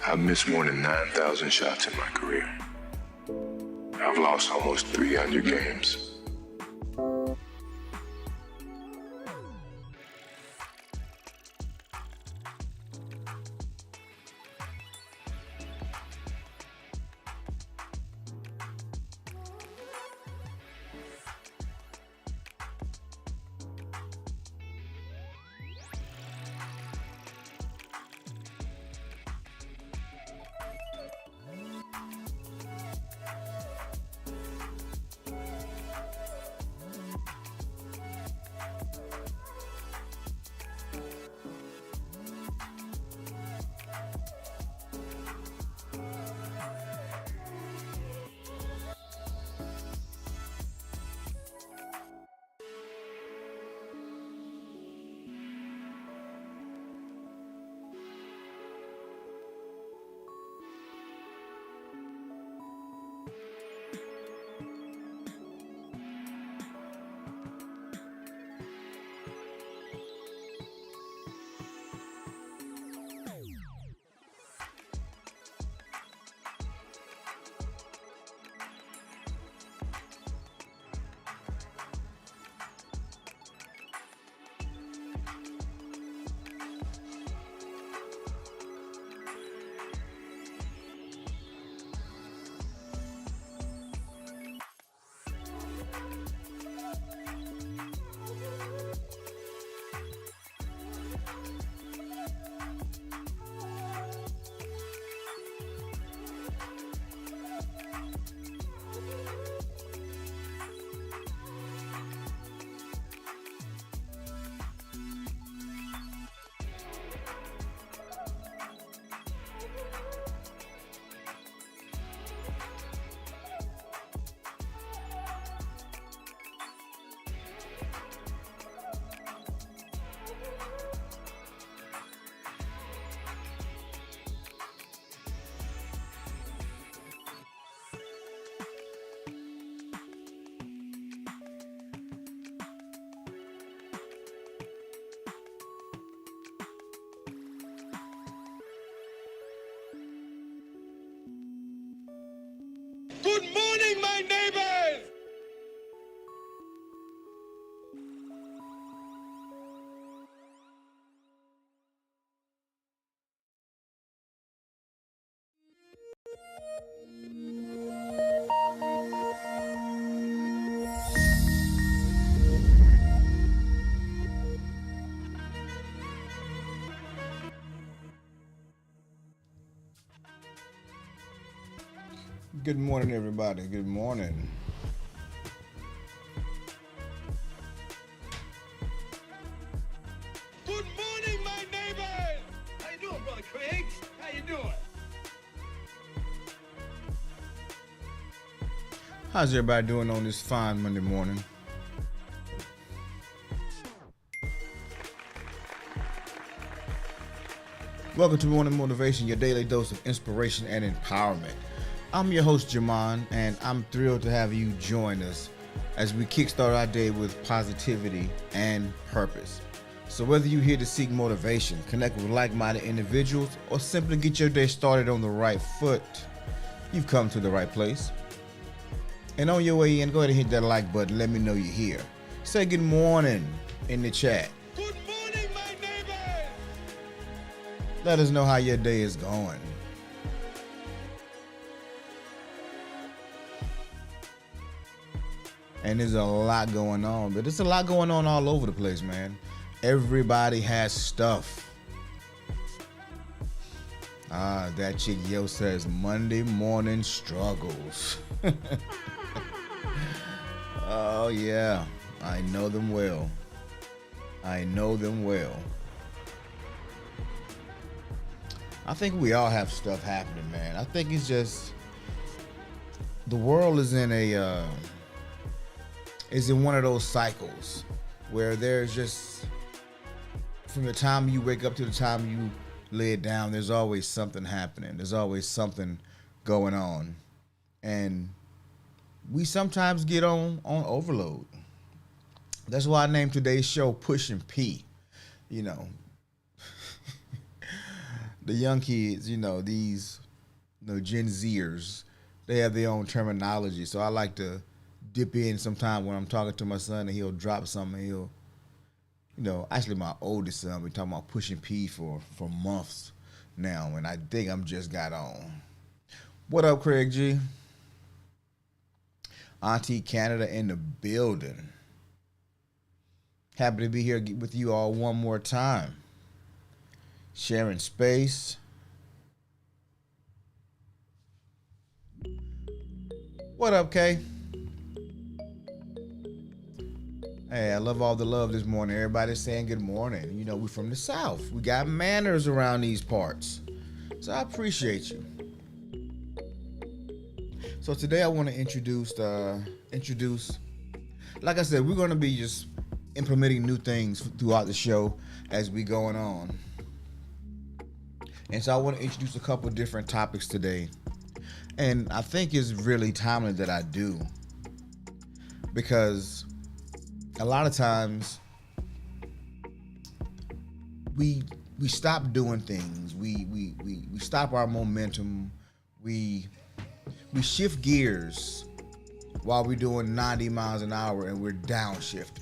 I've missed more than 9,000 shots in my career. I've lost almost 300 games. Good morning, my neighbors! Good morning, everybody. Good morning. Good morning, my neighbors! How you doing, Brother Craig? How you doing? How's everybody doing on this fine Monday morning? Welcome to Morning Motivation, your daily dose of inspiration and empowerment. I'm your host, Jamon, and I'm thrilled to have you join us as we kickstart our day with positivity and purpose. So whether you're here to seek motivation, connect with like-minded individuals, or simply get your day started on the right foot, you've come to the right place. And on your way in, go ahead and hit that like button. Let me know you're here. Say good morning in the chat. Good morning, my neighbors! Let us know how your day is going. And there's a lot going on, but there's a lot going on all over the place, man. Everybody has stuff. That chick Yo says Monday morning struggles. Oh yeah, I know them well. I know them well. I think we all have stuff happening, man. I think it's just the world is in one of those cycles where there's just, from the time you wake up to the time you lay it down, there's always something happening. There's always something going on. And we sometimes get on overload. That's why I named today's show Push and P. You know, the young kids, these Gen Zers, they have their own terminology. So I like to dip in sometime when I'm talking to my son and he'll drop something. Actually my oldest son been talking about pushing P for months now, and I think I'm just got on. What up, Craig G? Auntie Canada in the building. Happy to be here with you all one more time. Sharing space. What up, Kay? Hey, I love all the love this morning. Everybody's saying good morning. We from the South. We got manners around these parts. So I appreciate you. So today I want to introduce, like I said, we're going to be just implementing new things throughout the show as we going on. And so I want to introduce a couple different topics today. And I think it's really timely that I do, because a lot of times we stop doing things. We stop our momentum. We shift gears while we're doing 90 miles an hour and we're downshifting.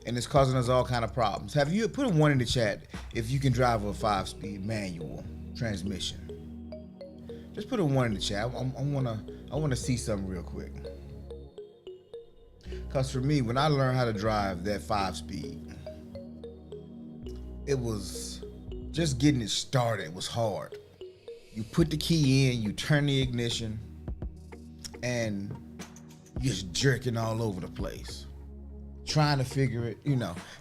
And it's causing us all kind of problems. Have you put a 1 in the chat if you can drive a 5-speed manual transmission? Just put a 1 in the chat. I wanna see something real quick. Cause for me, when I learned how to drive that 5-speed, it was just getting it started was hard. You put the key in, you turn the ignition, and you're just jerking all over the place. Trying to figure it,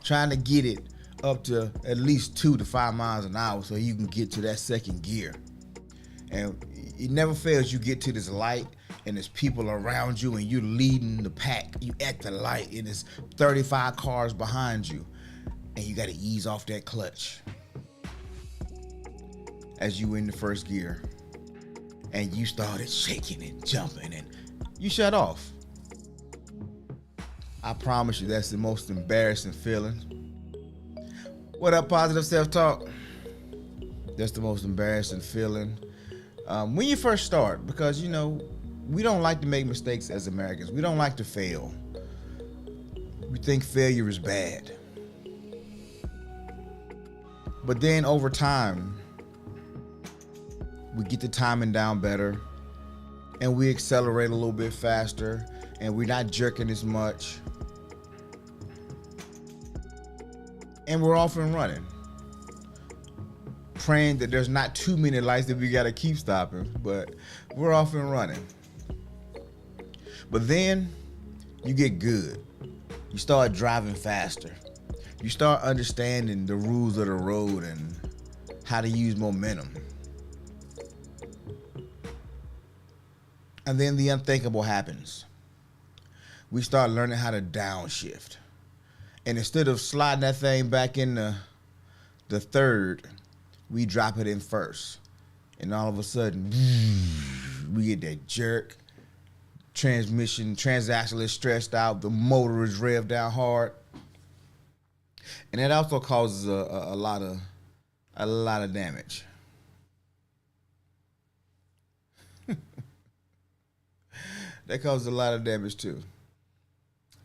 trying to get it up to at least 2 to 5 miles an hour so you can get to that second gear. And it never fails, you get to this light and there's people around you and you're leading the pack. You at the light and there's 35 cars behind you and you got to ease off that clutch as you in the first gear. And you started shaking and jumping and you shut off. I promise you that's the most embarrassing feeling. What up, Positive Self-Talk? That's the most embarrassing feeling. When you first start, because we don't like to make mistakes as Americans. We don't like to fail. We think failure is bad. But then over time, we get the timing down better and we accelerate a little bit faster and we're not jerking as much. And we're off and running. Praying that there's not too many lights that we gotta keep stopping, but we're off and running. But then you get good. You start driving faster. You start understanding the rules of the road and how to use momentum. And then the unthinkable happens. We start learning how to downshift. And instead of sliding that thing back in the third, we drop it in first. And all of a sudden, we get that jerk. Transaxle is stressed out. The motor is revved down hard. And that also causes a lot of damage. That causes a lot of damage too.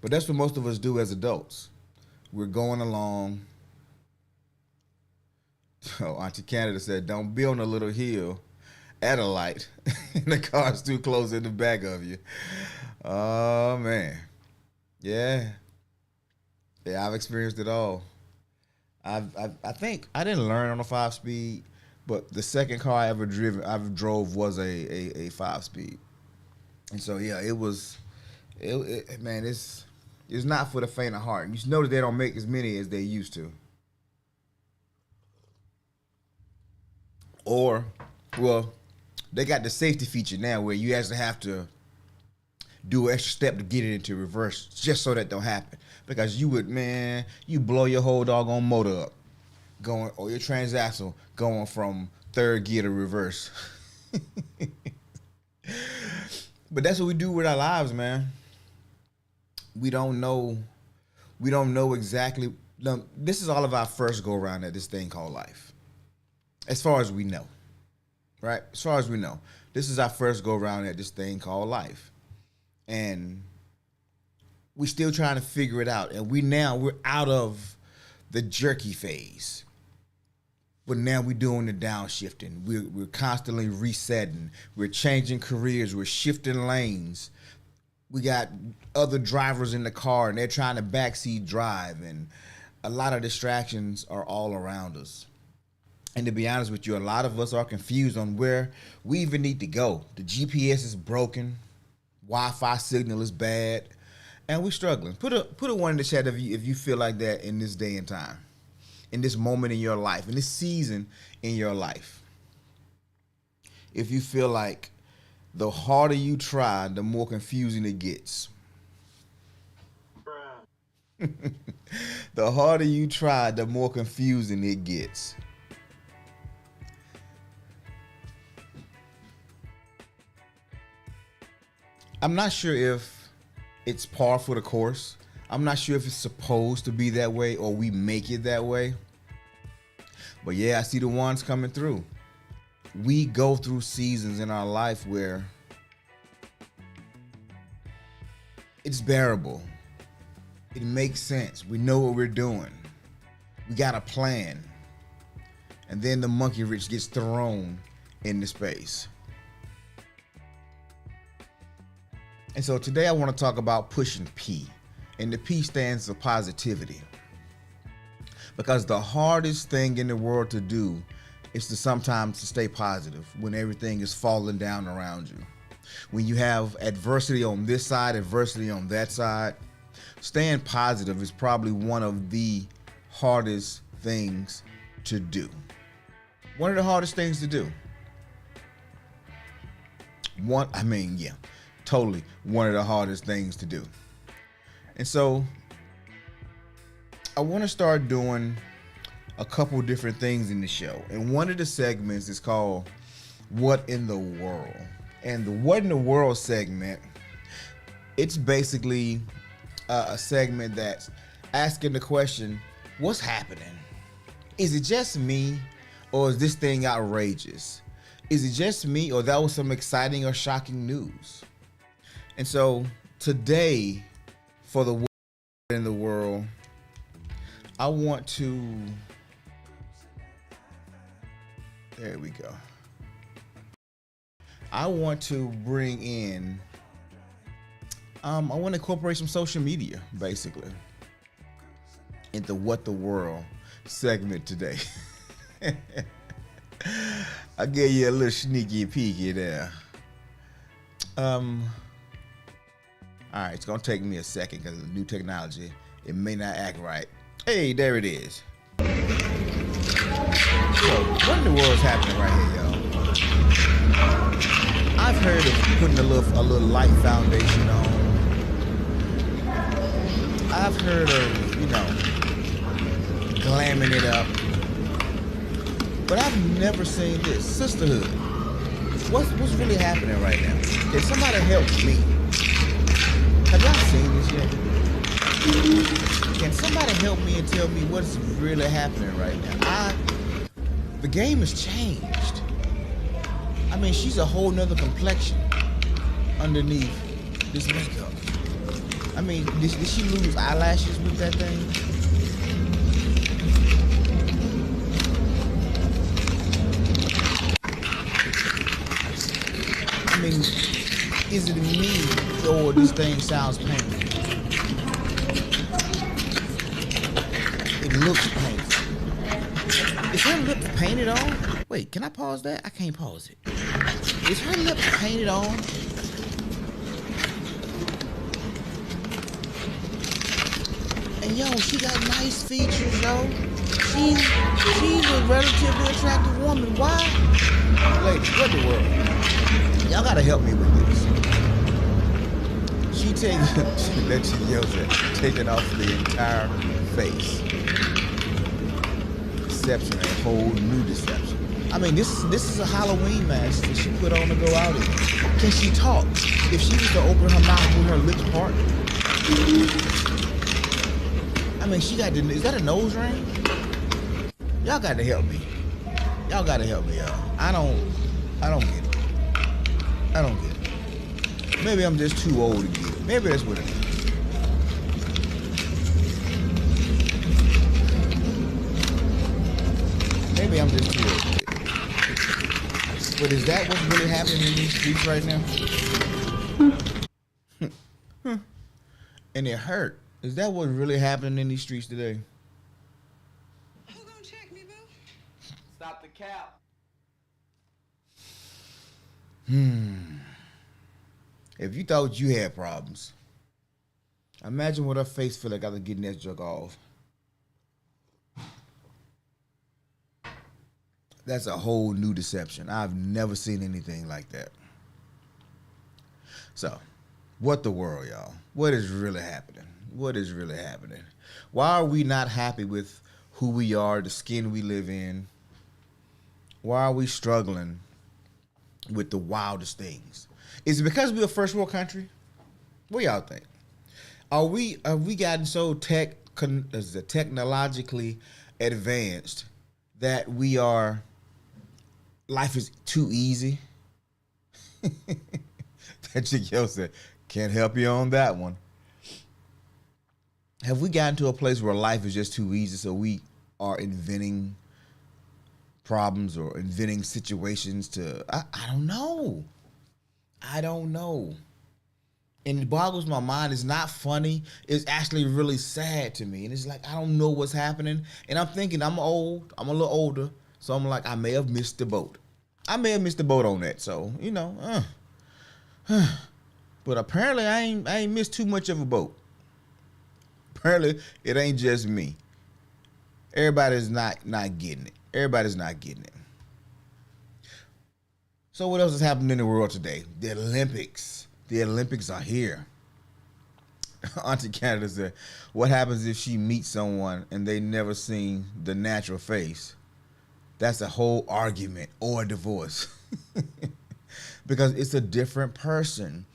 But that's what most of us do as adults. We're going along. Oh, Auntie Canada said, don't be on a little hill at a light and the car's too close in the back of you. Oh, man. Yeah, I've experienced it all. I think I didn't learn on a 5-speed, but the second car I ever drove was a 5-speed. And so, yeah, it's not for the faint of heart. You notice they don't make as many as they used to. Or, well, they got the safety feature now where you actually have to do an extra step to get it into reverse just so that don't happen. Because you blow your whole doggone motor up or your transaxle going from third gear to reverse. But that's what we do with our lives, man. We don't know exactly. This is all of our first go around at this thing called life. as far as we know, right? As far as we know, this is our first go around at this thing called life, and we still trying to figure it out. And we're out of the jerky phase, but now we're doing the downshifting. We're constantly resetting. We're changing careers. We're shifting lanes. We got other drivers in the car, and they're trying to backseat drive, and a lot of distractions are all around us. And to be honest with you, a lot of us are confused on where we even need to go. The GPS is broken, Wi-Fi signal is bad, and we're struggling. Put a one in the chat if you feel like that in this day and time, in this moment in your life, in this season in your life. If you feel like the harder you try, the more confusing it gets. The harder you try, the more confusing it gets. I'm not sure if it's par for the course. I'm not sure if it's supposed to be that way or we make it that way. But yeah, I see the ones coming through. We go through seasons in our life where it's bearable. It makes sense. We know what we're doing. We got a plan. And then the monkey wrench gets thrown into space. And so today I want to talk about pushing P. And the P stands for positivity. Because the hardest thing in the world to do is to sometimes to stay positive when everything is falling down around you. When you have adversity on this side, adversity on that side, staying positive is probably one of the hardest things to do. One of the hardest things to do. Totally one of the hardest things to do. And so I want to start doing a couple different things in the show. And one of the segments is called What in the World? And the What in the World segment, it's basically a segment that's asking the question, what's happening? Is it just me, or is this thing outrageous? Is it just me, or that was some exciting or shocking news? And so today, for the What in the World, I want to, there we go. I want to bring in, I want to incorporate some social media, basically, into What the World segment today. I gave you a little sneaky peeky there. All right, it's gonna take me a second because of the new technology. It may not act right. Hey, there it is. So, what in the world is happening right here, y'all? I've heard of putting a little light foundation on. I've heard of, glamming it up. But I've never seen this. Sisterhood. What's really happening right now? Can somebody help me? Have y'all seen this yet? Can somebody help me and tell me what's really happening right now? The game has changed. I mean, she's a whole nother complexion underneath this makeup. I mean, did she lose eyelashes with that thing? I mean, is it me or this thing sounds painful? It looks painful. Is her lips painted on? Wait, can I pause that? I can't pause it. Is her lips painted on? And yo, she got nice features, yo. She's a relatively attractive woman. Why? Ladies, what the world? Y'all gotta help me with this. She yells at taking off the entire face. Deception, a whole new deception. I mean, this is a Halloween mask that she put on to go out in. Can she talk? If she was to open her mouth with her lips part, I mean, she got is that a nose ring? Y'all got to help me. Y'all gotta help me out. I don't get it. I don't get it. Maybe I'm just too old to get it. Maybe that's what it is. Maybe I'm just too old to get it. But is that what's really happening in these streets right now? And it hurt. Is that what's really happening in these streets today? Who gonna check me, boo? Stop the cap. If you thought you had problems, imagine what her face feel like after getting that jug off. That's a whole new deception. I've never seen anything like that. So, what the world, y'all? What is really happening? What is really happening? Why are we not happy with who we are, the skin we live in? Why are we struggling with the wildest things? Is it because we're a first world country? What y'all think? Have we gotten so technologically advanced that life is too easy? That chick yo said, can't help you on that one. Have we gotten to a place where life is just too easy, so we are inventing problems or inventing situations to, I don't know. I don't know. And it boggles my mind. It's not funny. It's actually really sad to me. And it's like, I don't know what's happening. And I'm thinking, I'm old. I'm a little older. So I'm like, I may have missed the boat. I may have missed the boat on that. So, you know, but apparently I ain't missed too much of a boat. Apparently it ain't just me. Everybody's not getting it. Everybody's not getting it. So what else is happening in the world today? The Olympics. The Olympics are here. Auntie Canada said, what happens if she meets someone and they never seen the natural face? That's a whole argument or a divorce. Because it's a different person.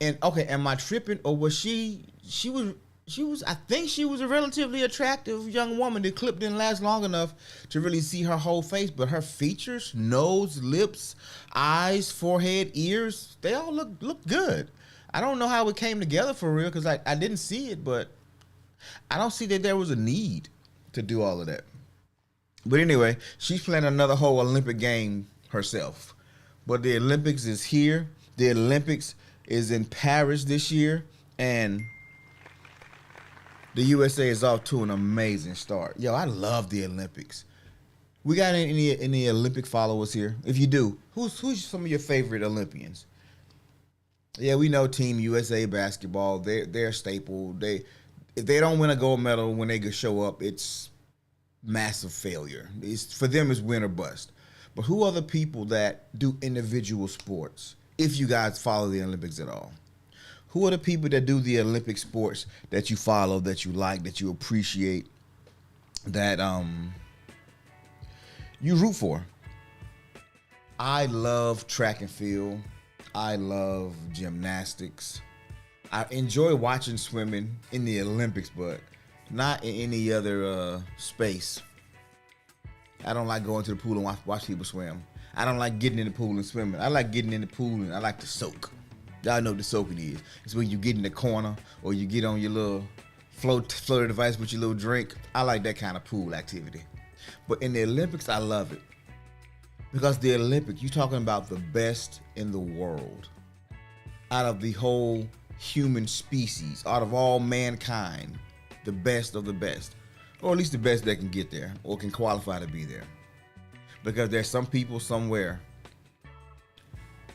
And okay, am I tripping, or was she was, I think she was a relatively attractive young woman. The clip didn't last long enough to really see her whole face, but her features, nose, lips, eyes, forehead, ears, they all look good. I don't know how it came together for real, because I didn't see it, but I don't see that there was a need to do all of that. But anyway, she's planning another whole Olympic game herself. But the Olympics is here. The Olympics is in Paris this year, and the USA is off to an amazing start. Yo, I love the Olympics. We got any Olympic followers here? If you do, who's some of your favorite Olympians? Yeah, we know Team USA basketball. They're a staple. If they don't win a gold medal when they show up, it's massive failure. For them, it's win or bust. But who are the people that do individual sports, if you guys follow the Olympics at all? Who are the people that do the Olympic sports that you follow, that you like, that you appreciate, that you root for? I love track and field. I love gymnastics. I enjoy watching swimming in the Olympics, but not in any other space. I don't like going to the pool and watch people swim. I don't like getting in the pool and swimming. I like getting in the pool and I like to soak. Y'all know what the soaking is. It's when you get in the corner or you get on your little floater device with your little drink. I like that kind of pool activity. But in the Olympics, I love it. Because the Olympics, you're talking about the best in the world. Out of the whole human species, out of all mankind, the best of the best. Or at least the best that can get there or can qualify to be there. Because there's some people somewhere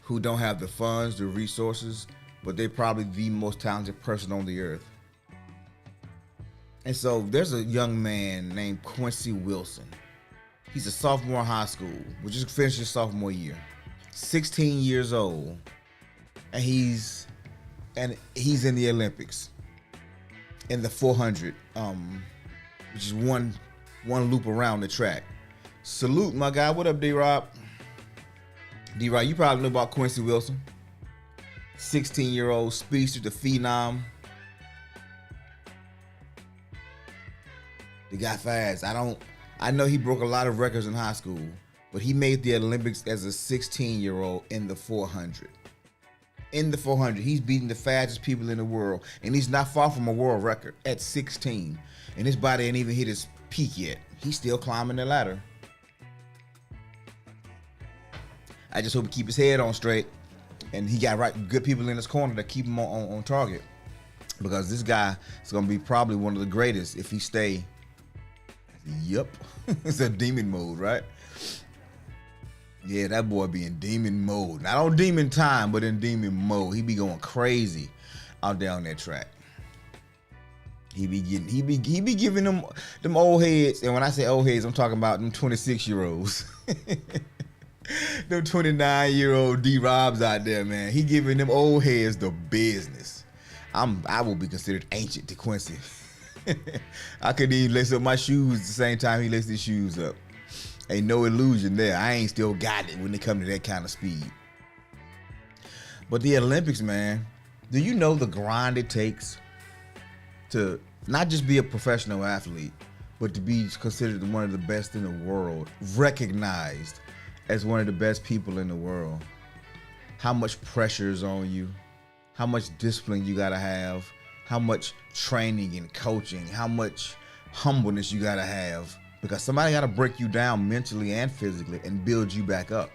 who don't have the funds, the resources, but they're probably the most talented person on the earth. And so there's a young man named Quincy Wilson. He's a sophomore in high school, which just finished his sophomore year. 16 years old, and he's in the Olympics in the 400, which is one loop around the track. Salute, my guy. What up, D-Rob? D-Rob, you probably know about Quincy Wilson. 16-year-old speedster, the phenom. The guy fast. I know he broke a lot of records in high school. but he made the Olympics as a 16-year-old in the 400. In the 400, he's beating the fastest people in the world, and he's not far from a world record at 16. And his body ain't even hit his peak yet. He's still climbing the ladder. I just hope he keep his head on straight, and he got good people in his corner to keep him on target, because this guy is gonna be probably one of the greatest if he stay. Yep, it's a demon mode, right? Yeah, that boy be in demon mode. Not on demon time, but in demon mode. He be going crazy out there on that track. He be giving them old heads, and when I say old heads, I'm talking about them 26-year-olds. Them 29-year-old D-Robs out there, man. He giving them old heads the business. I will be considered ancient to Quincy. I couldn't even lace up my shoes at the same time he laced his shoes up. Ain't no illusion there. I ain't still got it when it comes to that kind of speed. But the Olympics, man, do you know the grind it takes to not just be a professional athlete, but to be considered one of the best in the world, recognized as one of the best people in the world? How much pressure is on you, how much discipline you gotta have, how much training and coaching, how much humbleness you gotta have, because somebody gotta break you down mentally and physically and build you back up.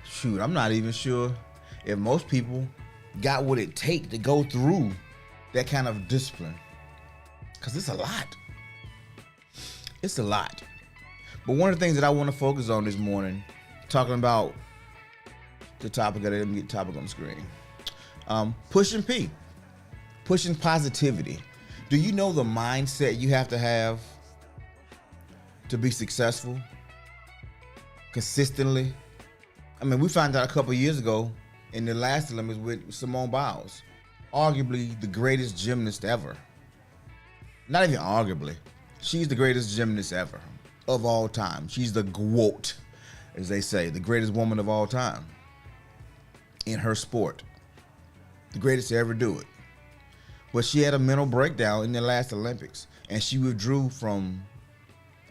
Shoot, I'm not even sure if most people got what it takes to go through that kind of discipline, because it's a lot. It's a lot. But one of the things that I want to focus on this morning, talking about the topic, let me get the topic on the screen. Pushing P. Pushing positivity. Do you know the mindset you have to be successful consistently? I mean, we found out a couple years ago in the last Olympics with Simone Biles, arguably the greatest gymnast ever. Not even arguably. She's the greatest gymnast ever of all time. She's the GOAT, as they say, the greatest woman of all time in her sport. The greatest to ever do it. But she had a mental breakdown in the last Olympics, and she withdrew from,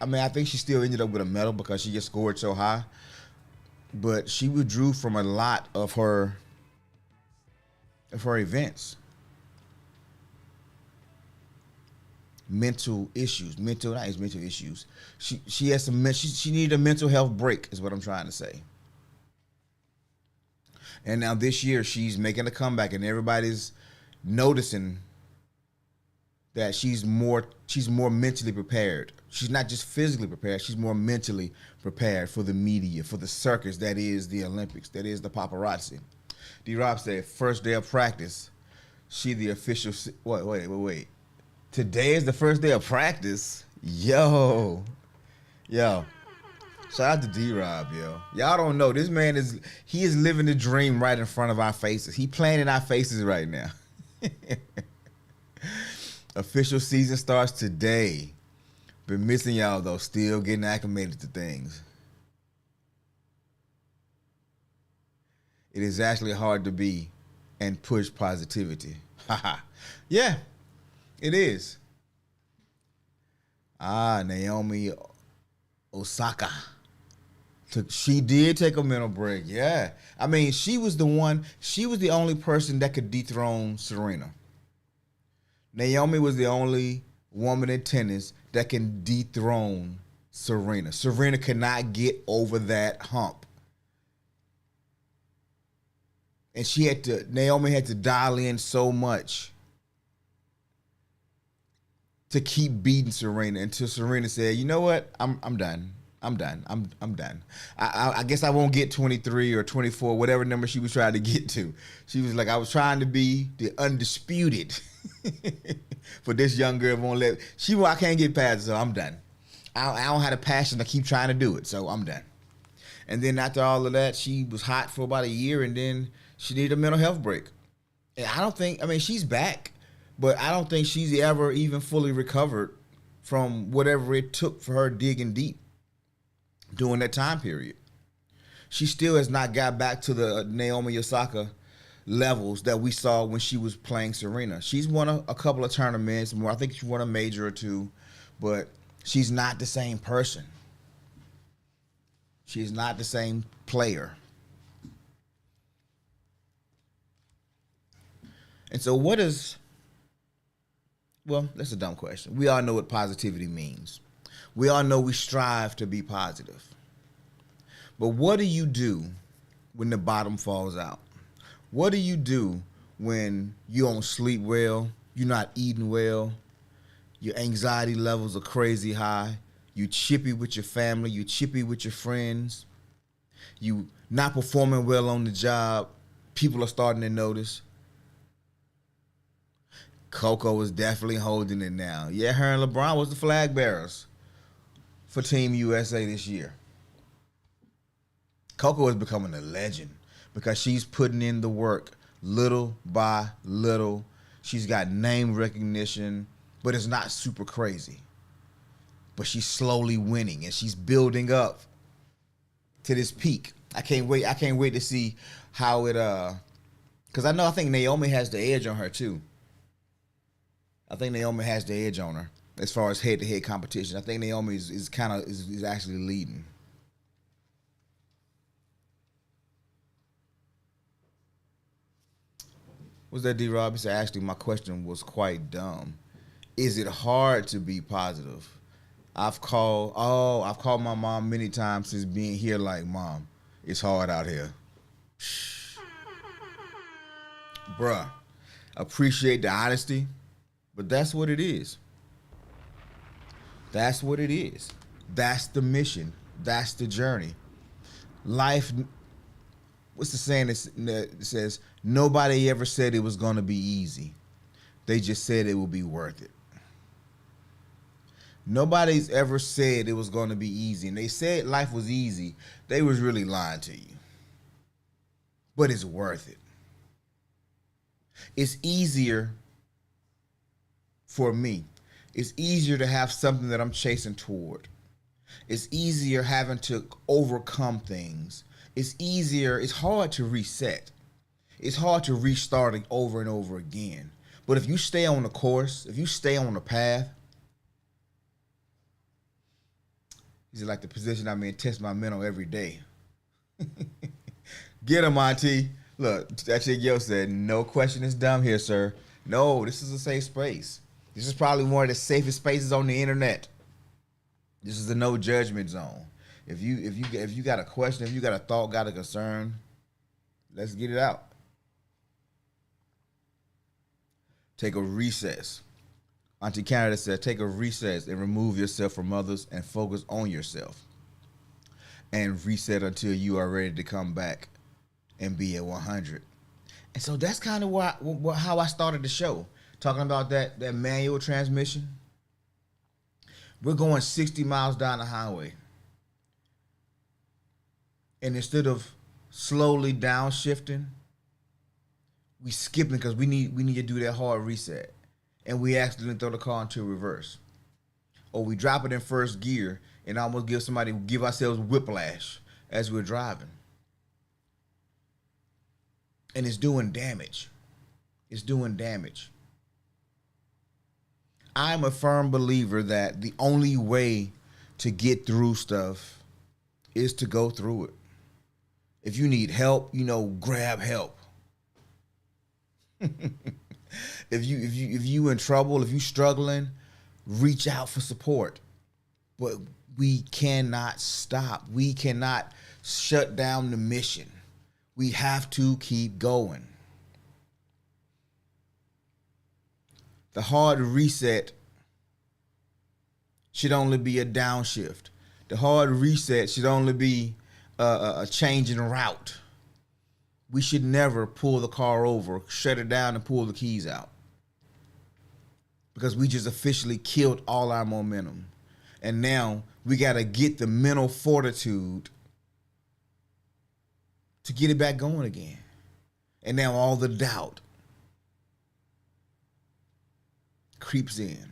I think she still ended up with a medal because she just scored so high, but she withdrew from a lot of her events. Mental issues. She has some. She needed a mental health break, is what I'm trying to say. And now this year she's making a comeback, and everybody's noticing that she's more mentally prepared. She's not just physically prepared, she's more mentally prepared for the media, for the circus that is the Olympics, that is the paparazzi. D-Rob said, first day of practice, she the official. Wait. Today is the first day of practice? Yo. Shout out to D-Rob, yo. Y'all don't know, this man is living the dream right in front of our faces. He playing in our faces right now. Official season starts today. Been missing y'all though, still getting acclimated to things. It is actually hard to be and push positivity. Yeah, it is. Naomi Osaka. She did take a mental break, yeah. I mean, she was the only person that could dethrone Serena. Naomi was the only woman in tennis that can dethrone Serena. Serena could not get over that hump. And Naomi had to dial in so much to keep beating Serena until Serena said, you know what, I'm done. I'm done. I guess I won't get 23 or 24, whatever number she was trying to get to. She was like, I was trying to be the undisputed. For this young girl won't let. I can't get past it, so I'm done. I don't have the passion to keep trying to do it, so I'm done. And then after all of that, she was hot for about a year, and then she needed a mental health break. And she's back, but I don't think she's ever even fully recovered from whatever it took for her digging deep during that time period. She still has not got back to the Naomi Osaka levels that we saw when she was playing Serena. She's won a couple of tournaments. I think she won a major or two, but she's not the same person. She's not the same player. And so well, that's a dumb question. We all know what positivity means. We all know we strive to be positive. But what do you do when the bottom falls out? What do you do when you don't sleep well, you're not eating well, your anxiety levels are crazy high, you chippy with your family, you chippy with your friends, you not performing well on the job, people are starting to notice? Coco is definitely holding it now. Yeah, her and LeBron was the flag bearers for Team USA this year. Coco is becoming a legend because she's putting in the work little by little. She's got name recognition, but it's not super crazy. But she's slowly winning and she's building up to this peak. I can't wait to see how it because I think Naomi has the edge on her too. I think Naomi has the edge on her as far as head-to-head competition. I think Naomi is actually leading. What's that, D-Rob? He said, actually, my question was quite dumb. Is it hard to be positive? I've called my mom many times since being here like, Mom, it's hard out here. Bruh, appreciate the honesty. But that's what it is. That's what it is. That's the mission. That's the journey. Life, what's the saying that says, nobody ever said it was going to be easy. They just said it would be worth it. Nobody's ever said it was going to be easy. And they said life was easy. They was really lying to you. But it's worth it. It's easier for me. It's easier to have something that I'm chasing toward. It's easier having to overcome things. It's hard to reset. It's hard to restart it over and over again. But if you stay on the course, if you stay on the path, these are like the position I'm in, test my mental every day. Get him, Auntie. Look, that chick Yo said, no question is dumb here, sir. No, this is a safe space. This is probably one of the safest spaces on the internet. This is a no judgment zone. If you got a question, if you got a thought, got a concern, let's get it out. Take a recess. Auntie Canada said, take a recess and remove yourself from others and focus on yourself. And reset until you are ready to come back and be at 100. And so that's kind of how I started the show. Talking about that manual transmission. We're going 60 miles down the highway. And instead of slowly downshifting, we skipping because we need to do that hard reset. And we accidentally throw the car into reverse. Or we drop it in first gear and almost give ourselves whiplash as we're driving. And it's doing damage. It's doing damage. I'm a firm believer that the only way to get through stuff is to go through it. If you need help, grab help. If you in trouble, if you struggling, reach out for support. But we cannot stop. We cannot shut down the mission. We have to keep going. The hard reset should only be a downshift. The hard reset should only be a change in route. We should never pull the car over, shut it down, and pull the keys out. Because we just officially killed all our momentum. And now we got to get the mental fortitude to get it back going again. And now all the doubt creeps in.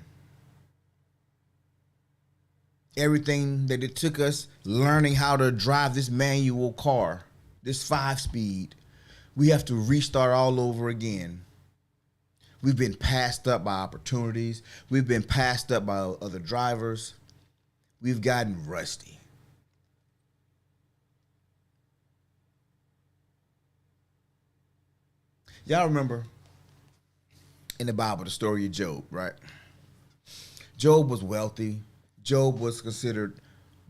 Everything that it took us learning how to drive this manual car, this 5-speed, we have to restart all over again. We've been passed up by opportunities. We've been passed up by other drivers. We've gotten rusty. Y'all remember in the Bible the story of Job, right? Job was wealthy. Job was considered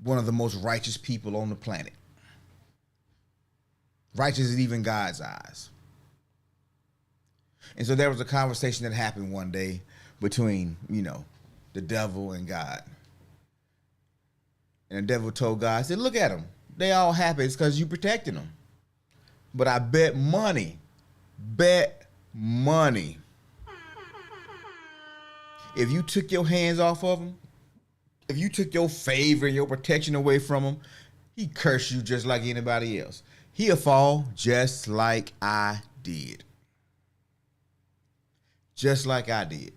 one of the most righteous people on the planet. Righteous in even God's eyes. And so there was a conversation that happened one day between, the devil and God. And the devil told God, said, look at them. They all happy. It's because you protecting them. But I bet money. If you took your hands off of them, if you took your favor and your protection away from him, he'd curse you just like anybody else. He'll fall just like I did. Just like I did.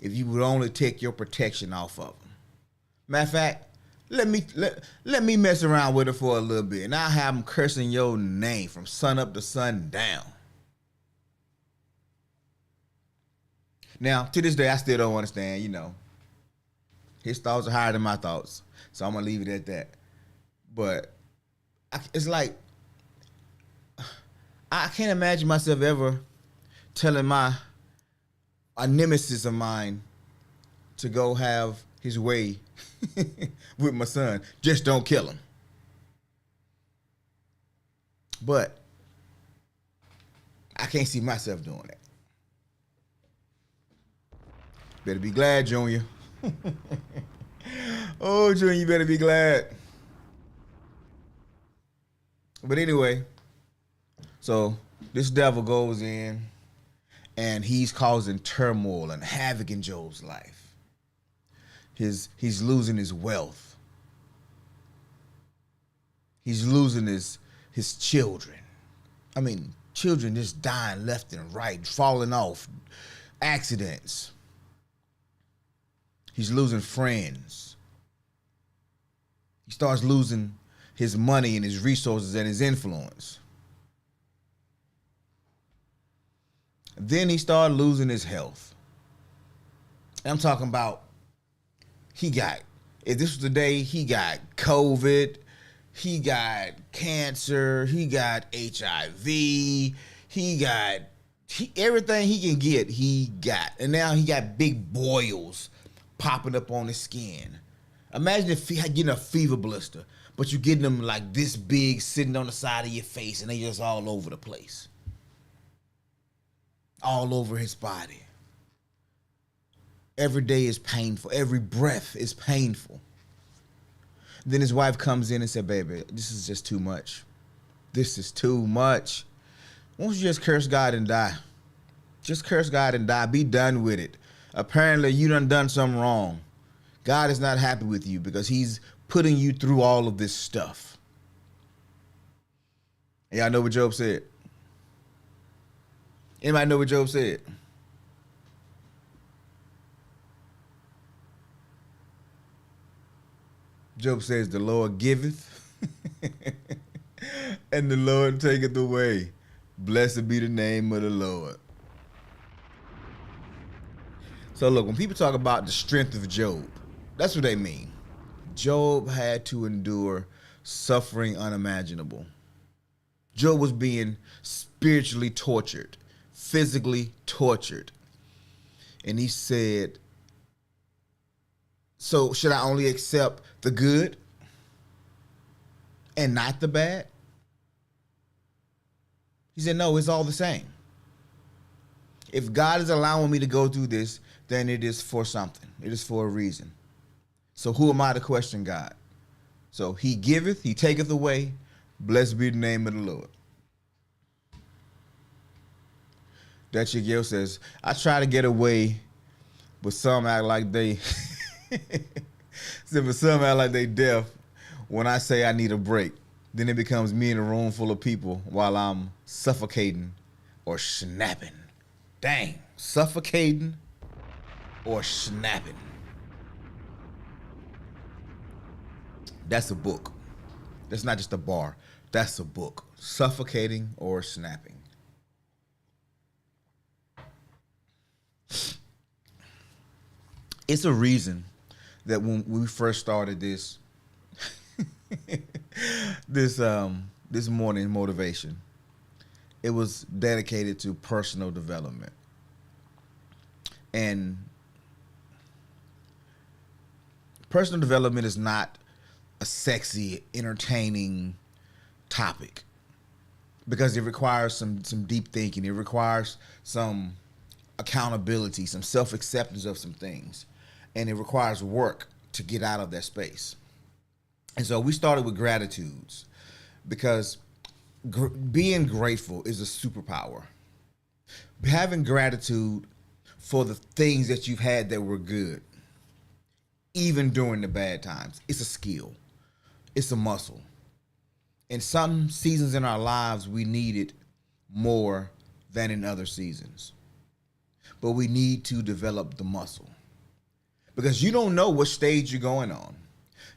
If you would only take your protection off of them. Matter of fact, let me mess around with it for a little bit, and I'll have them cursing your name from sun up to sun down. Now, to this day, I still don't understand, His thoughts are higher than my thoughts, so I'm going to leave it at that. But it's like, I can't imagine myself ever telling a nemesis of mine to go have his way with my son. Just don't kill him. But I can't see myself doing that. Better be glad, Junior. Oh, Junior, you better be glad. But anyway, so this devil goes in and he's causing turmoil and havoc in Job's life. He's losing his wealth. He's losing his children. I mean, children just dying left and right, falling off, accidents. He's losing friends. He starts losing his money and his resources and his influence. Then he started losing his health. And I'm talking about if this was the day, he got COVID, he got cancer, he got HIV, everything he can get, he got. And now he got big boils popping up on his skin. Imagine if he had getting a fever blister, but you're getting them like this big sitting on the side of your face and they just all over the place. All over his body. Every day is painful. Every breath is painful. Then his wife comes in and said, baby, this is just too much. This is too much. Why don't you just curse God and die? Just curse God and die. Be done with it. Apparently you done something wrong. God is not happy with you because he's putting you through all of this stuff. Y'all know what Job said? Anybody know what Job said? Job says, the Lord giveth and the Lord taketh away. Blessed be the name of the Lord. So look, when people talk about the strength of Job, that's what they mean. Job had to endure suffering unimaginable. Job was being spiritually tortured, physically tortured. And he said, so should I only accept the good and not the bad? He said, no, it's all the same. If God is allowing me to go through this, then it is for something. It is for a reason. So who am I to question God? So he giveth, he taketh away. Blessed be the name of the Lord. That your girl says, I try to get away, but some act like they but some act like they deaf when I say I need a break. Then it becomes me in a room full of people while I'm suffocating or snapping. Dang, suffocating or snapping. That's a book. That's not just a bar. That's a book. Suffocating or snapping. It's a reason that when we first started this this morning motivation, it was dedicated to personal development. And personal development is not a sexy, entertaining topic because it requires some deep thinking. It requires some accountability, some self-acceptance of some things. And it requires work to get out of that space. And so we started with gratitudes because being grateful is a superpower. Having gratitude for the things that you've had that were good, even during the bad times, it's a skill. It's a muscle. In some seasons in our lives, we need it more than in other seasons. But we need to develop the muscle. Because you don't know what stage you're going on.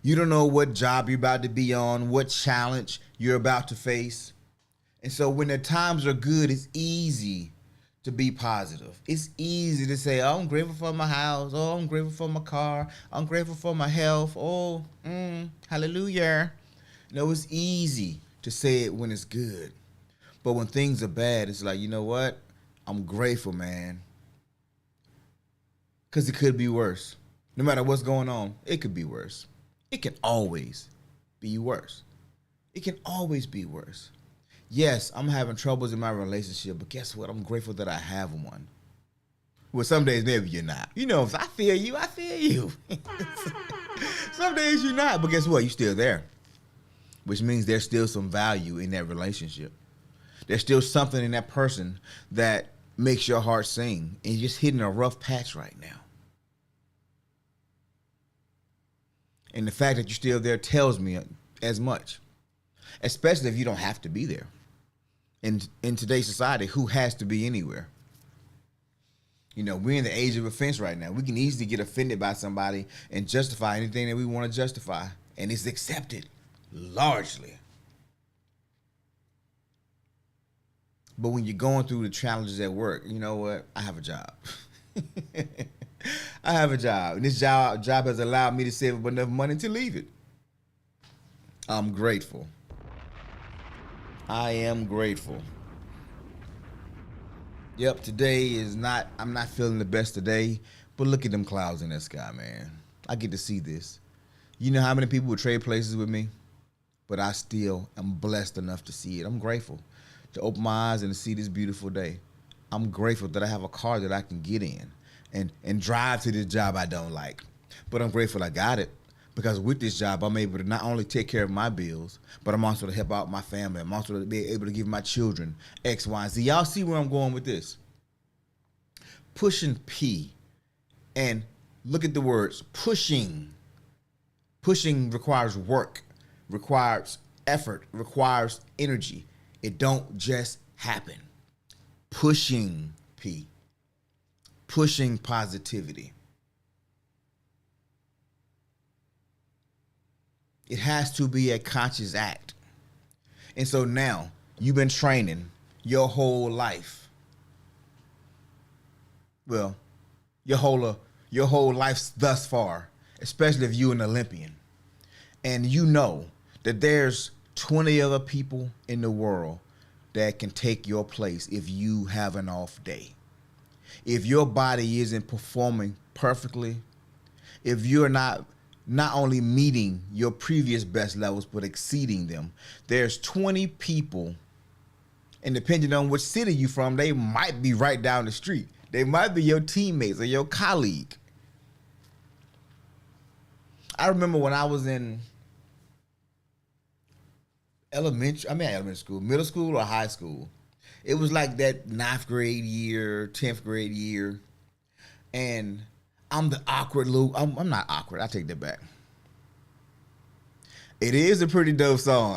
You don't know what job you're about to be on, what challenge you're about to face. And so when the times are good, it's easy to be positive. It's easy to say, oh, I'm grateful for my house. Oh, I'm grateful for my car. I'm grateful for my health. Oh, hallelujah. No, it's easy to say it when it's good. But when things are bad, it's like, you know what? I'm grateful, man. Because it could be worse. No matter what's going on, it could be worse. It can always be worse. It can always be worse. Yes, I'm having troubles in my relationship, but guess what? I'm grateful that I have one. Well, some days maybe you're not. You know, if I feel you, I feel you. Some days you're not, but guess what? You're still there. Which means there's still some value in that relationship. There's still something in that person that makes your heart sing. And you're just hitting a rough patch right now. And the fact that you're still there tells me as much. Especially if you don't have to be there. In today's society, who has to be anywhere? You know, we're in the age of offense right now. We can easily get offended by somebody and justify anything that we want to justify. And it's accepted, largely. But when you're going through the challenges at work, you know what? I have a job. I have a job. And this job has allowed me to save up enough money to leave it. I'm grateful. I am grateful. Yep, I'm not feeling the best today, but look at them clouds in the sky, man. I get to see this. You know how many people would trade places with me? But I still am blessed enough to see it. I'm grateful to open my eyes and to see this beautiful day. I'm grateful that I have a car that I can get in and drive to this job I don't like. But I'm grateful I got it. Because with this job, I'm able to not only take care of my bills, but I'm also to help out my family. I'm also to be able to give my children X, Y, and Z. Y'all see where I'm going with this? Pushing P. And look at the words. Pushing. Pushing requires work, requires effort, requires energy. It don't just happen. Pushing P. Pushing positivity. It has to be a conscious act. And so now you've been training your whole life. Well, your whole life thus far, especially if you're an Olympian. And you know that there's 20 other people in the world that can take your place if you have an off day. If your body isn't performing perfectly, if you're not only meeting your previous best levels, but exceeding them. There's 20 people, and depending on which city you're from, they might be right down the street. They might be your teammates or your colleague. I remember when I was in elementary school, middle school or high school. It was like that 9th grade year, 10th grade year, and I'm the awkward Luke. I'm not awkward. I take that back. It is a pretty dope song.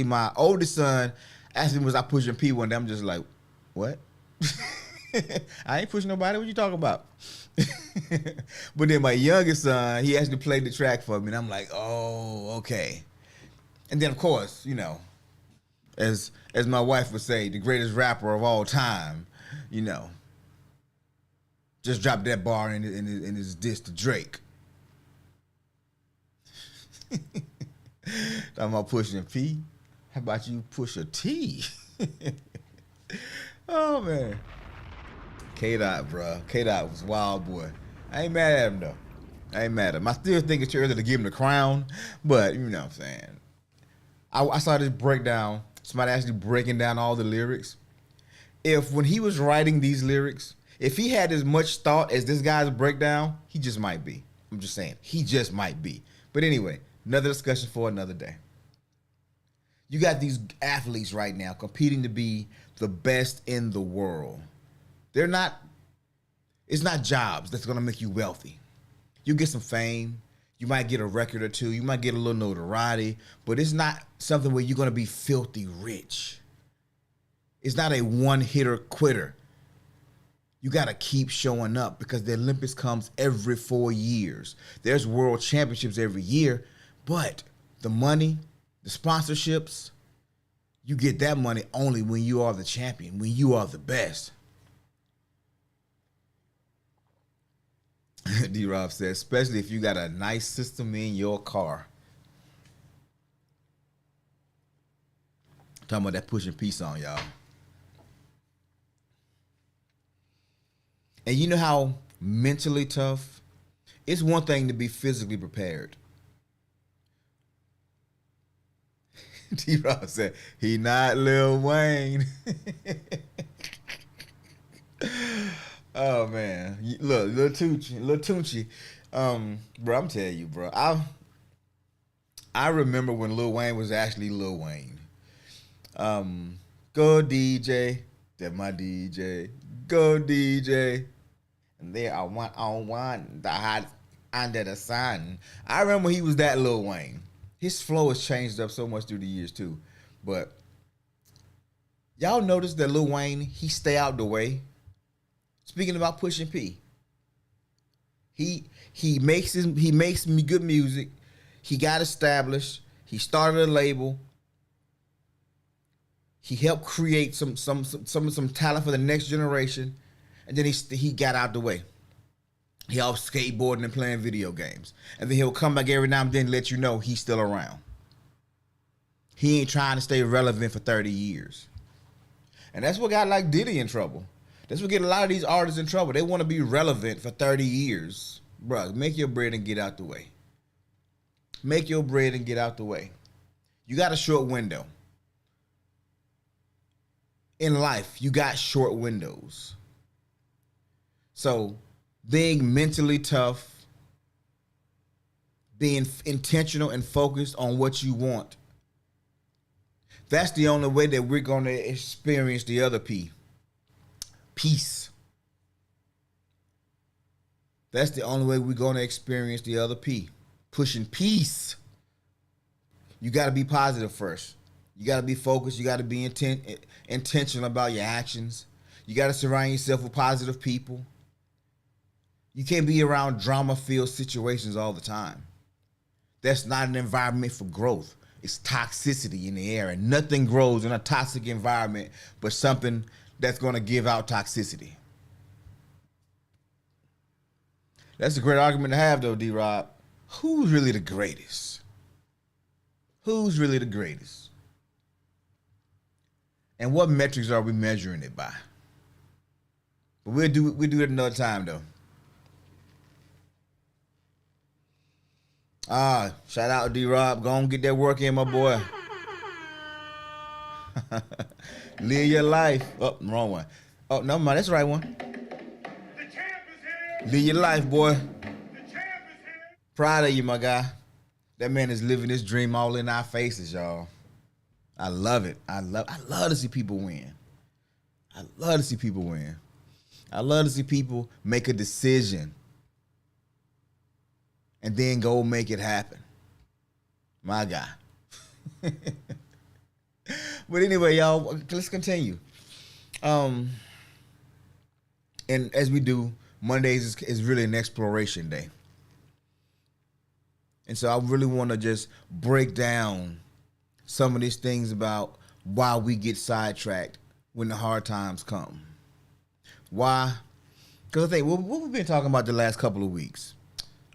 My oldest son asked me, was I pushing P one day? I'm just like, what? I ain't pushing nobody. What you talking about? But then my youngest son, he actually played the track for me, and I'm like, oh, okay. And then of course, you know, as my wife would say, the greatest rapper of all time, you know. Just dropped that bar in his diss to Drake. Talking about pushing P. How about you push a T? Oh man. K-Dot, bro. K-Dot was wild, boy. I ain't mad at him though. I ain't mad at him. I still think it's too early to give him the crown, but you know what I'm saying. I saw this breakdown. Somebody actually breaking down all the lyrics. If when he was writing these lyrics, if he had as much thought as this guy's breakdown, he just might be. I'm just saying, he just might be. But anyway, another discussion for another day. You got these athletes right now competing to be the best in the world. They're not, it's not jobs that's gonna make you wealthy. You get some fame, you might get a record or two, you might get a little notoriety, but it's not something where you're gonna be filthy rich. It's not a one-hitter quitter. You got to keep showing up because the Olympics comes every 4 years. There's world championships every year, but the money, the sponsorships, you get that money only when you are the champion, when you are the best. D-Rob said, especially if you got a nice system in your car. Talking about that pushing peace on, y'all. And you know how mentally tough? It's one thing to be physically prepared. D-Rob said, he not Lil Wayne. Oh, man. Look, Lil Tunechi. Bro, I'm telling you, bro. I remember when Lil Wayne was actually Lil Wayne. Go DJ. That my DJ. Go DJ. And there I want on one, the hot under the sun. I remember he was that Lil Wayne. His flow has changed up so much through the years too. But y'all notice that Lil Wayne, he stay out the way. Speaking about pushing P. He makes me good music. He got established. He started a label. He helped create some talent for the next generation. And then he got out the way. He off skateboarding and playing video games. And then he'll come back every now and then and let you know he's still around. He ain't trying to stay relevant for 30 years. And that's what got like Diddy in trouble. That's what get a lot of these artists in trouble. They want to be relevant for 30 years. Bruh, make your bread and get out the way. Make your bread and get out the way. You got a short window. In life, you got short windows. So being mentally tough, being intentional and focused on what you want, that's the only way that we're going to experience the other P. Peace. That's the only way we're going to experience the other P. Pushing peace. You got to be positive first. You got to be focused. You got to be intentional about your actions. You got to surround yourself with positive people. You can't be around drama-filled situations all the time. That's not an environment for growth. It's toxicity in the air, and nothing grows in a toxic environment but something that's going to give out toxicity. That's a great argument to have, though, D-Rob. Who's really the greatest? Who's really the greatest? And what metrics are we measuring it by? But we'll do it another time, though. Shout out to D-Rob. Go on, get that work in, my boy. Live your life. Oh, wrong one. Oh, no, man, that's the right one. The champ is here. Live your life, boy. The champ is here. Proud of you, my guy. That man is living his dream all in our faces, y'all. I love it. I love to see people win. I love to see people win. I love to see people make a decision and then go make it happen. My guy. But anyway, y'all, let's continue. And as we do, Mondays is really an exploration day. And so I really want to just break down some of these things about why we get sidetracked when the hard times come. Why Because I think what we've been talking about the last couple of weeks.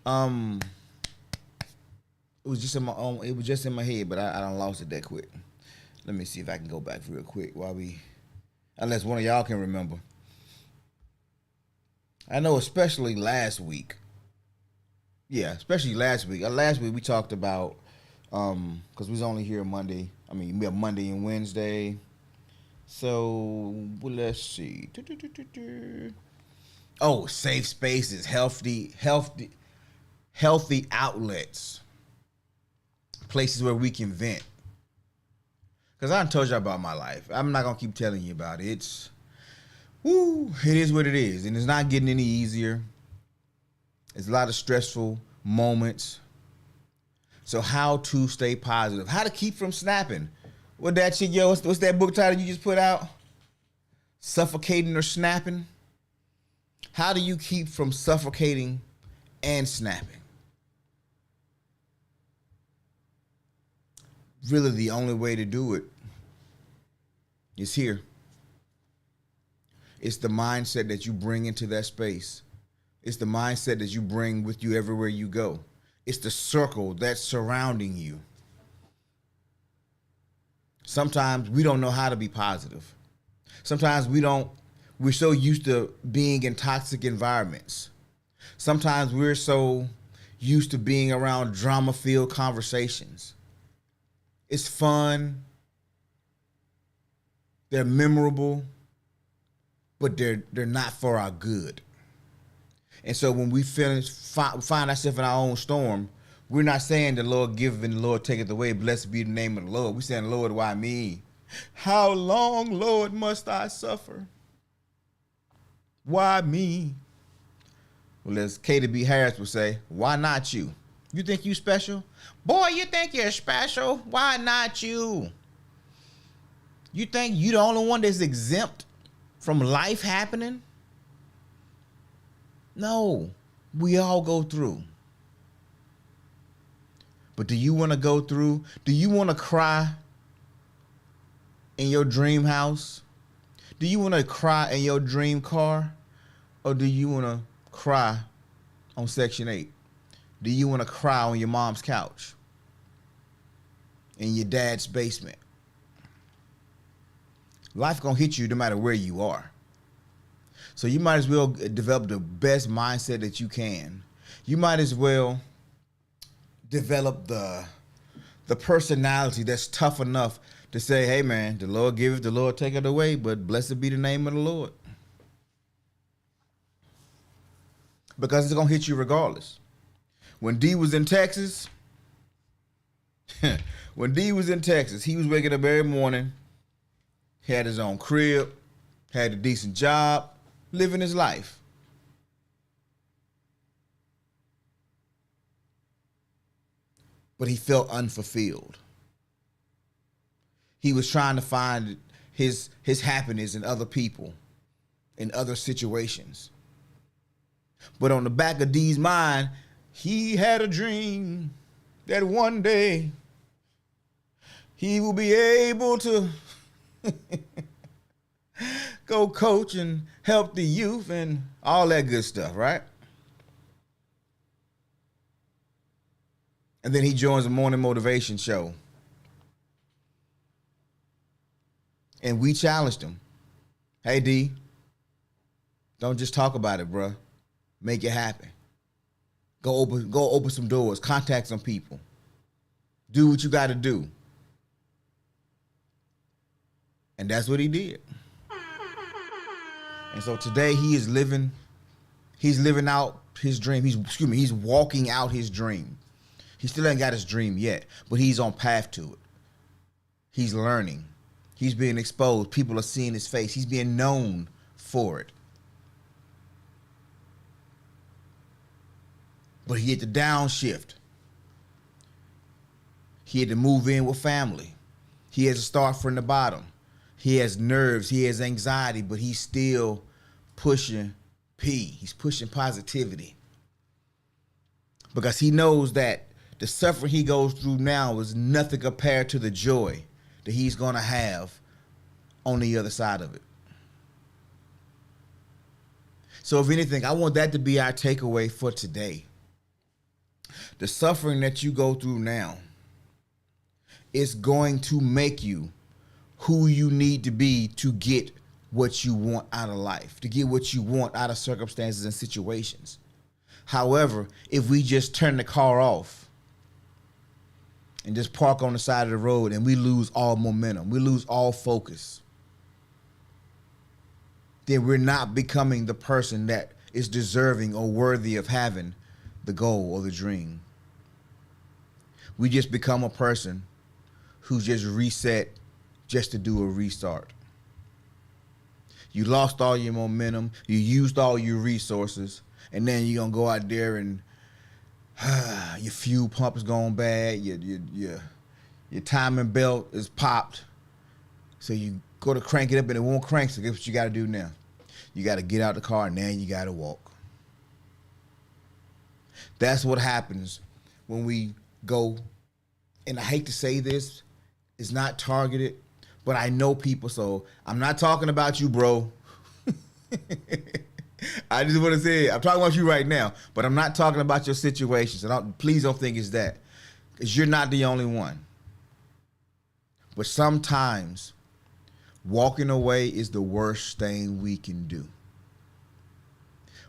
It was just in my own. It was just in my head, but I done lost it that quick. Let me see if I can go back real quick unless one of y'all can remember. I know, especially last week. Yeah, especially last week. Last week we talked about because we was only here Monday. I mean, we have Monday and Wednesday. So let's see. Oh, safe spaces, healthy outlets, places where we can vent. Because I done told you about my life. I'm not gonna keep telling you about it. It is what it is, and it's not getting any easier. It's a lot of stressful moments. So how to stay positive? How to keep from snapping? What that shit, yo? What's that book title you just put out? Suffocating or snapping? How do you keep from suffocating and snapping? Really, the only way to do it is here. It's the mindset that you bring into that space. It's the mindset that you bring with you everywhere you go. It's the circle that's surrounding you. Sometimes we don't know how to be positive. Sometimes we're so used to being in toxic environments. Sometimes we're so used to being around drama-filled conversations. It's fun. They're memorable, but they're not for our good. And so when we find ourselves in our own storm, we're not saying the Lord giveth and the Lord taketh away. Blessed be the name of the Lord. We're saying, Lord, why me? How long, Lord, must I suffer? Why me? Well, as Katie B. Harris would say, why not you? You think you special? Boy, you think you're special? Why not you? You think you the only one that's exempt from life happening? No, we all go through. But do you want to go through? Do you want to cry in your dream house? Do you want to cry in your dream car? Or do you want to cry on Section 8? Do you want to cry on your mom's couch? In your dad's basement? Life gonna hit you no matter where you are. So you might as well develop the best mindset that you can. You might as well develop the personality that's tough enough to say, hey man, the Lord giveth, the Lord taketh away, but blessed be the name of the Lord. Because it's gonna hit you regardless. When D was in Texas, he was waking up every morning, had his own crib, had a decent job, living his life. But he felt unfulfilled. He was trying to find his happiness in other people, in other situations. But on the back of D's mind, he had a dream that one day he will be able to go coach and help the youth and all that good stuff, right? And then he joins the morning motivation show. And we challenged him. Hey, D, don't just talk about it, bruh. Make it happen. Go open some doors. Contact some people. Do what you got to do. And that's what he did. And so today he's living out his dream. He's walking out his dream. He still ain't got his dream yet, but he's on path to it. He's learning. He's being exposed. People are seeing his face. He's being known for it. But he had to downshift. He had to move in with family. He has to start from the bottom. He has nerves. He has anxiety, but he's still pushing P. He's pushing positivity. Because he knows that the suffering he goes through now is nothing compared to the joy that he's going to have on the other side of it. So if anything, I want that to be our takeaway for today. The suffering that you go through now is going to make you who you need to be to get what you want out of life, to get what you want out of circumstances and situations. However, if we just turn the car off and just park on the side of the road and we lose all momentum, we lose all focus, then we're not becoming the person that is deserving or worthy of having the goal or the dream. We just become a person who just reset just to do a restart. You lost all your momentum, you used all your resources, and then you're gonna go out there and your fuel pump is going bad, your timing belt is popped, so you go to crank it up and it won't crank. So guess what you got to do now? You got to get out the car and now you got to walk. That's what happens when we go, and I hate to say this, it's not targeted, but I know people, so I'm not talking about you, bro. I just want to say, I'm talking about you right now, but I'm not talking about your situations. And please don't think it's that, because you're not the only one. But sometimes walking away is the worst thing we can do.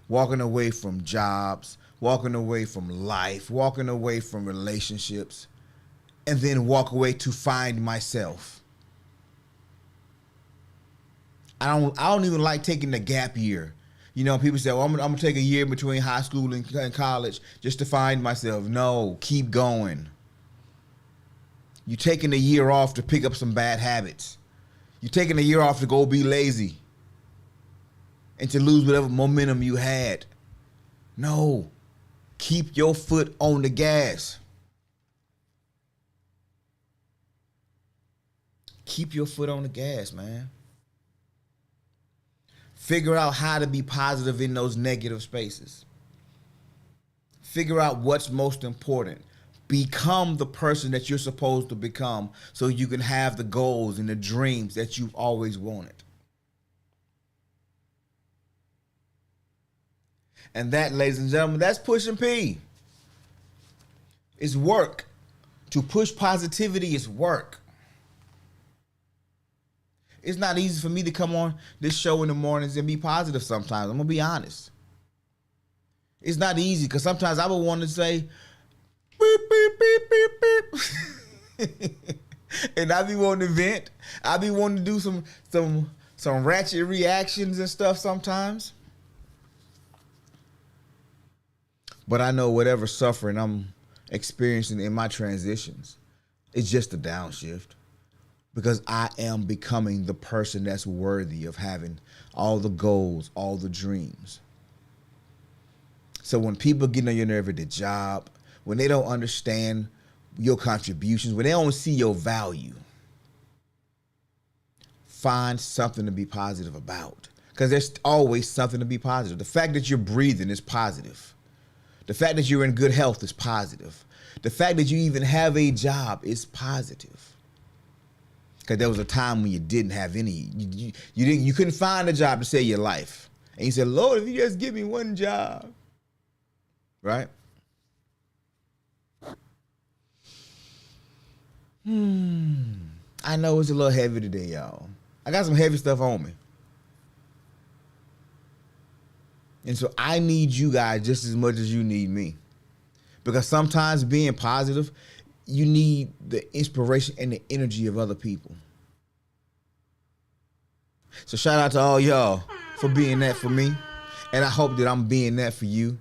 Walking away from jobs, walking away from life, walking away from relationships, and then walk away to find myself. I don't even like taking the gap year. You know, people say, well, I'm going to take a year between high school and college just to find myself. No, keep going. You're taking a year off to pick up some bad habits. You're taking a year off to go be lazy and to lose whatever momentum you had. No, keep your foot on the gas. Keep your foot on the gas, man. Figure out how to be positive in those negative spaces. Figure out what's most important. Become the person that you're supposed to become so you can have the goals and the dreams that you've always wanted. And that, ladies and gentlemen, that's pushing P. It's work. To push positivity is work. It's not easy for me to come on this show in the mornings and be positive sometimes. I'm going to be honest. It's not easy because sometimes I would want to say, beep, beep, beep, beep, beep. And I be wanting to vent. I be wanting to do some ratchet reactions and stuff sometimes. But I know whatever suffering I'm experiencing in my transitions, it's just a downshift. Because I am becoming the person that's worthy of having all the goals, all the dreams. So when people get on your nerve at the job, when they don't understand your contributions, when they don't see your value, find something to be positive about. Because there's always something to be positive. The fact that you're breathing is positive. The fact that you're in good health is positive. The fact that you even have a job is positive. Because there was a time when you didn't have any, you couldn't find a job to save your life. And you said, Lord, if you just give me one job. Right? I know it's a little heavy today, y'all. I got some heavy stuff on me. And so I need you guys just as much as you need me. Because sometimes being positive, you need the inspiration and the energy of other people. So shout out to all y'all for being that for me. And I hope that I'm being that for you.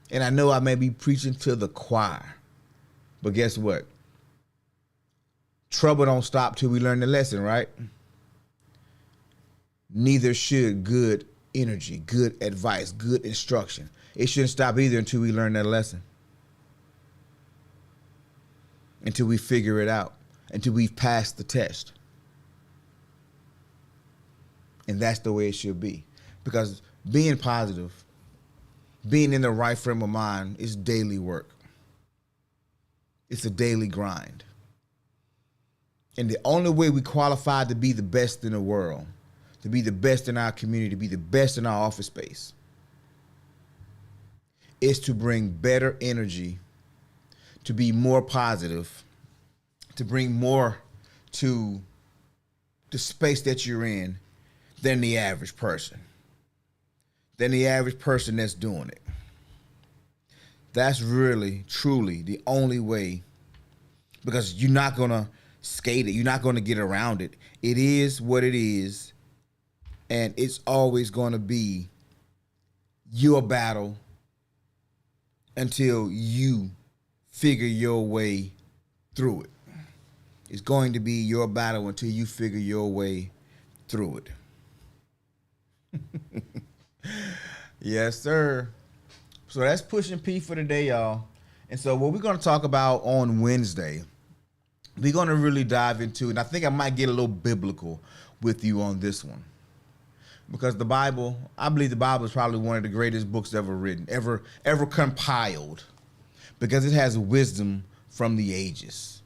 And I know I may be preaching to the choir. But guess what? Trouble don't stop till we learn the lesson, right? Neither should good energy, good advice, good instruction. It shouldn't stop either until we learn that lesson. Until we figure it out. Until we've passed the test. And that's the way it should be. Because being positive, being in the right frame of mind is daily work. It's a daily grind. And the only way we qualify to be the best in the world, to be the best in our community, to be the best in our office space, is to bring better energy, to be more positive, to bring more to the space that you're in than the average person. Than the average person that's doing it. That's really, truly the only way, because you're not going to skate it. You're not going to get around it. It is what it is, and it's always going to be your battle until you figure your way through it. It's going to be your battle until you figure your way through it. Yes, sir. So that's Pushing P for today, y'all. And so what we're going to talk about on Wednesday, we're going to really dive into, and I think I might get a little biblical with you on this one. Because the Bible, I believe the Bible is probably one of the greatest books ever written, ever compiled. Because it has wisdom from the ages.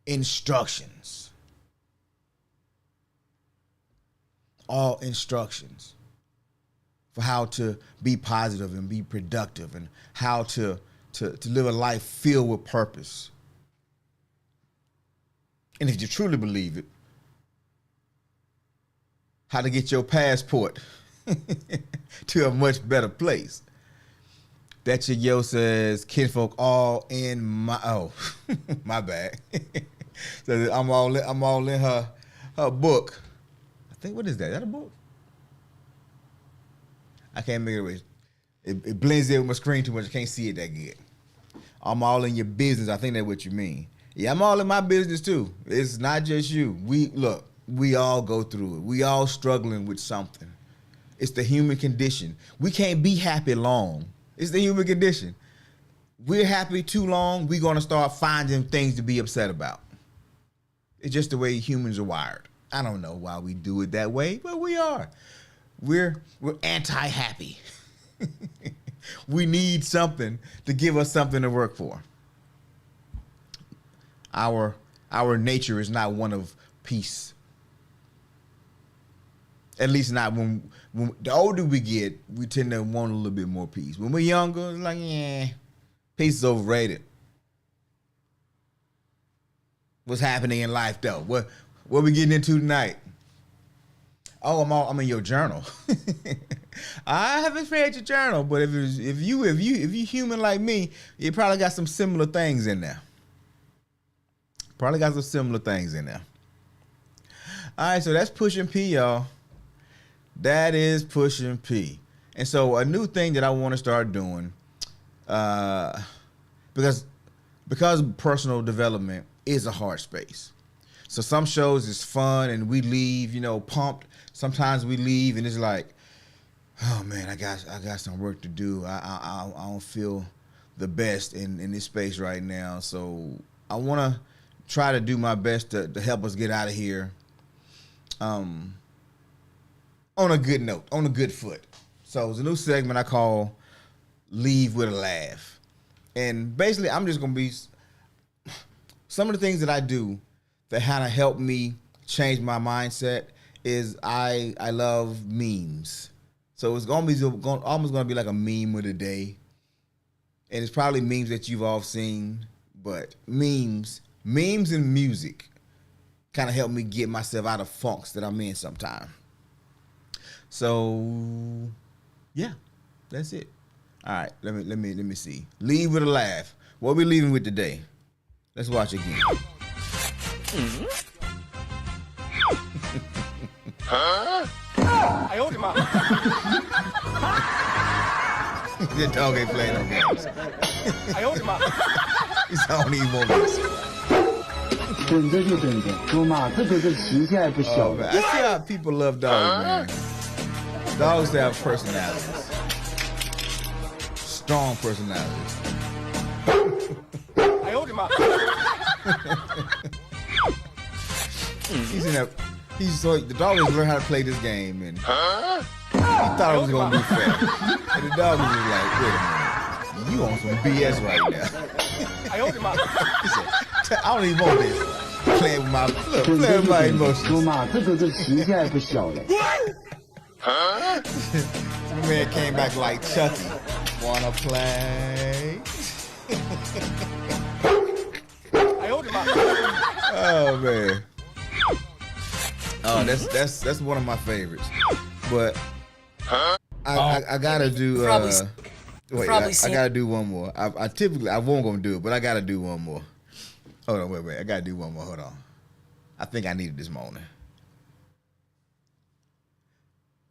Instructions. All instructions for how to be positive and be productive, and how to live a life filled with purpose. And if you truly believe it, how to get your passport to a much better place. That your yo says, kinfolk all in my, my bad. So I'm all in her book. I think, what is that? Is that a book? I can't make it away. It blends in with my screen too much. I can't see it that good. I'm all in your business. I think that's what you mean. Yeah, I'm all in my business too. It's not just you. We all go through it. We all struggling with something. It's the human condition. We can't be happy long. It's the human condition. We're happy too long, we're going to start finding things to be upset about. It's just the way humans are wired. I don't know why we do it that way, but we are. We're anti-happy. We need something to give us something to work for. Our nature is not one of peace. At least not when the older we get, we tend to want a little bit more peace. When we're younger, it's like, yeah, peace is overrated. What's happening in life though? What we getting into tonight? Oh, I'm in your journal. I haven't read your journal, but if you human like me, you probably got some similar things in there. All right, so that's Pushing P, y'all. That is Pushing P. And so a new thing that I want to start doing, because personal development is a hard space. So some shows is fun and we leave, pumped. Sometimes we leave and it's like, oh man, I got some work to do. I don't feel the best in this space right now. So I want to try to do my best to help us get out of here on a good note, on a good foot. So it's a new segment I call Leave with a Laugh. And basically I'm just going to be some of the things that I do that kind of help me change my mindset is I love memes. So it's almost going to be like a meme of the day. And it's probably memes that you've all seen, but memes and music kind of help me get myself out of funks that I'm in sometime. So yeah, that's it. All right, let me see. Leave with a laugh. What are we leaving with today? Let's watch again. Huh? I owed him up. The dog ain't playing no games. I owed him up. He's don't even want to. 等着就等着，周妈，这可是时下不小 Oh, 的。 man. I see how people love dogs, man. Dogs have personalities. Strong personalities. I owed him up. The dog has learned how to play this game, and he thought it was gonna be fair. And the dog was just like, wait a minute, you on some BS right now. I owed him up. He said, I don't even want this. playing with my look, 对 playing with 对 my 对，说 emotions. 嘛，这个旗下也不小嘞。 My man came back like Chucky. Wanna play? Oh man. Oh, that's one of my favorites. But I gotta do. Wait, I gotta do one more. I typically I won't gonna do it, but I gotta do one more. Hold on, wait. I gotta do one more. Hold on. I think I needed this morning.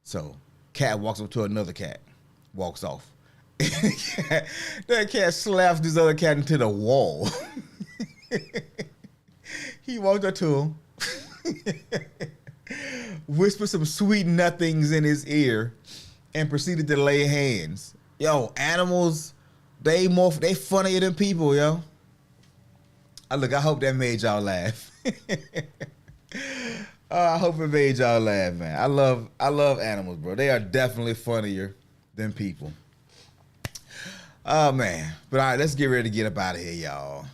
So, cat walks up to another cat, walks off. That cat slaps this other cat into the wall. He walked up to him, whispered some sweet nothings in his ear, and proceeded to lay hands. Yo, animals, they funnier than people, yo. I hope that made y'all laugh. I hope it made y'all laugh, man. I love animals, bro. They are definitely funnier than people. Oh man. But all right, let's get ready to get up out of here, y'all.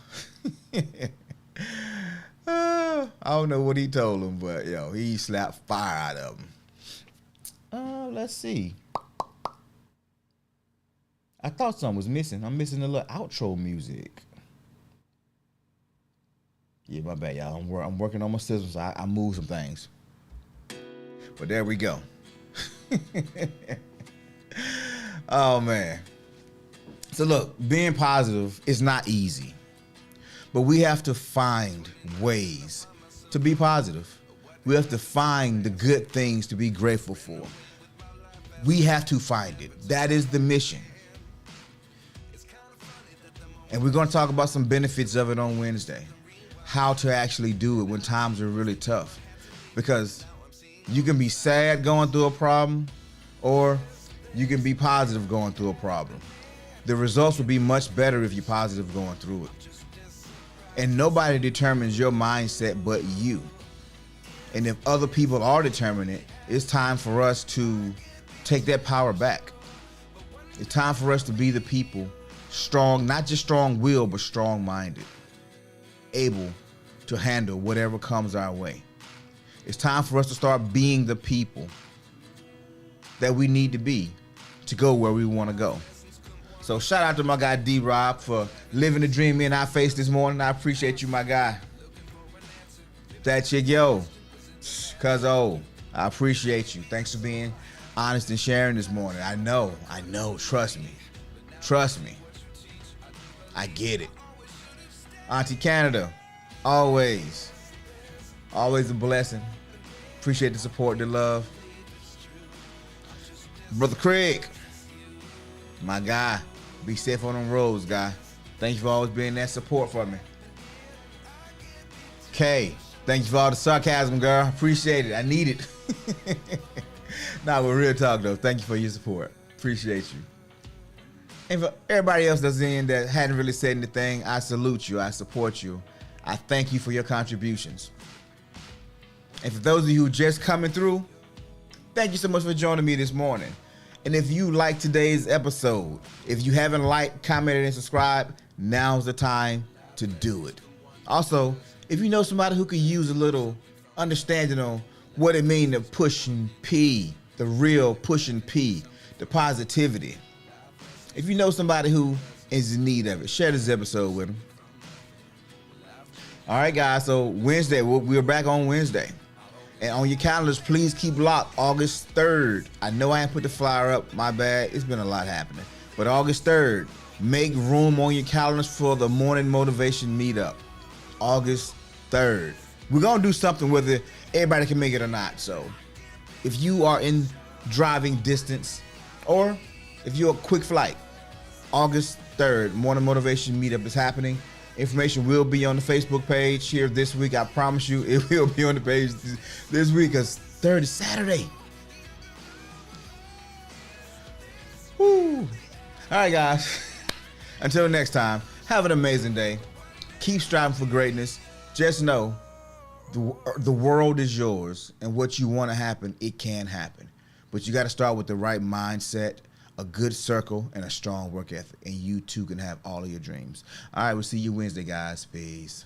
I don't know what he told him, but yo, he slapped fire out of him. Let's see. I thought something was missing. I'm missing a little outro music. Yeah, my bad, y'all. I'm working on my systems. So I moved some things. But there we go. Oh, man. So, look, being positive is not easy. But we have to find ways to be positive. We have to find the good things to be grateful for. We have to find it. That is the mission. And we're going to talk about some benefits of it on Wednesday. How to actually do it when times are really tough. Because you can be sad going through a problem, or you can be positive going through a problem. The results will be much better if you're positive going through it. And nobody determines your mindset but you. And if other people are determining it, it's time for us to take that power back. It's time for us to be the people, strong, not just strong-willed, but strong-minded, able to handle whatever comes our way. It's time for us to start being the people that we need to be to go where we want to go. So shout out to my guy D-Rob for living the dream in our face this morning. I appreciate you, my guy. That chick, yo, cuz I appreciate you. Thanks for being honest and sharing this morning. I know, trust me. I get it. Auntie Canada, always a blessing. Appreciate the support, the love. Brother Craig, my guy, be safe on them roads, guy. Thank you for always being that support for me. Kay, thank you for all the sarcasm, girl. Appreciate it. I need it. Nah, but real talk though. Thank you for your support. Appreciate you. And for everybody else that's in that hadn't really said anything, I salute you. I support you. I thank you for your contributions. And for those of you who just coming through, thank you so much for joining me this morning. And if you like today's episode, if you haven't liked, commented, and subscribed, now's the time to do it. Also, if you know somebody who could use a little understanding on what it means to push and P, the real push and P, the positivity. If you know somebody who is in need of it, share this episode with them. All right, guys, so Wednesday, we're back on Wednesday. And on your calendars, please keep locked August 3rd. I know I ain't put the flyer up, my bad. It's been a lot happening. But August 3rd, make room on your calendars for the morning motivation meetup. August 3rd. We're going to do something whether everybody can make it or not. So if you are in driving distance or if you're a quick flight, August 3rd, morning motivation meetup is happening. Information will be on the Facebook page here this week. I promise you it will be on the page this week because 3rd is Saturday. Woo. All right, guys. Until next time, have an amazing day. Keep striving for greatness. Just know the world is yours, and what you want to happen, it can happen. But you got to start with the right mindset, a good circle, and a strong work ethic, and you too can have all of your dreams. All right, we'll see you Wednesday, guys. Peace.